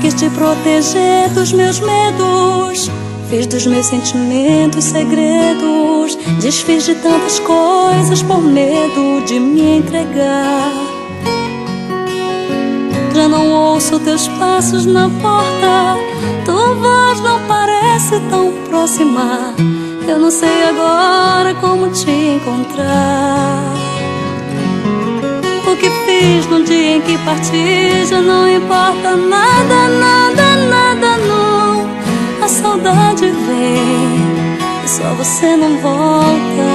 quis te proteger dos meus medos, fiz dos meus sentimentos segredos, desfiz de tantas coisas por medo de me entregar. Já não ouço teus passos na porta, tua voz não parece tão próxima. Eu não sei agora como te encontrar. O que fiz no dia em que parti já não importa nada, nada, nada não. A saudade vem e só você não volta.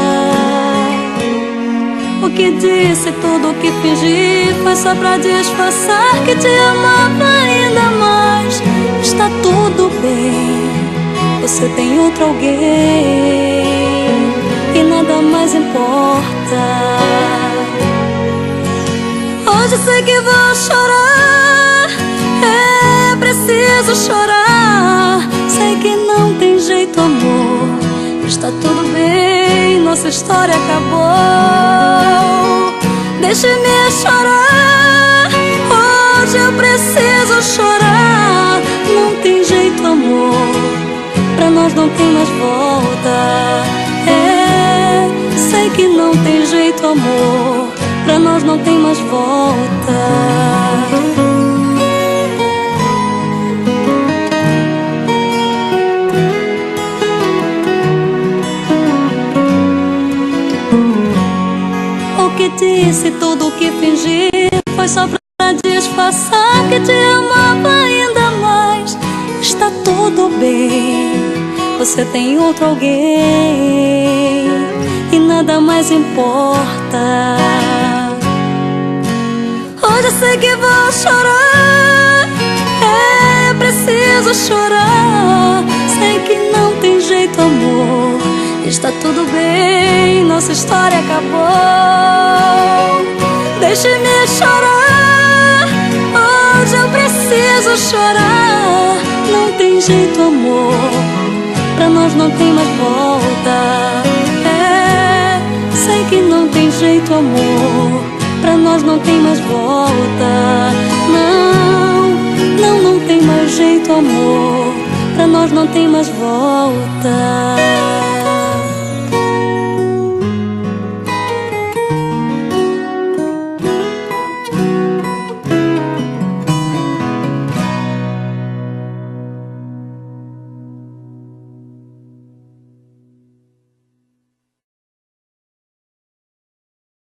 O que disse, tudo o que fingi foi só pra disfarçar que te amava ainda mais. Está tudo bem, você tem outro alguém e nada mais importa. Hoje sei que vou chorar, é preciso chorar. Sei que não tem jeito, amor, está tudo bem, nossa história acabou. Deixe-me chorar, hoje eu preciso chorar. Não tem jeito, amor, pra nós não tem mais volta. É, sei que não tem jeito, amor, pra nós não tem mais volta. O que disse, tudo o que fingi foi só pra disfarçar que te amava ainda mais. Está tudo bem, você tem outro alguém e nada mais importa. Hoje eu sei que vou chorar, é preciso chorar. Sei que não tem jeito, amor, está tudo bem, nossa história acabou. Deixe-me chorar, hoje eu preciso chorar. Não tem jeito, amor, pra nós não tem mais volta. É, sei que não tem jeito, amor, pra nós não tem mais volta. Não, não, não tem mais jeito, amor, pra nós não tem mais volta.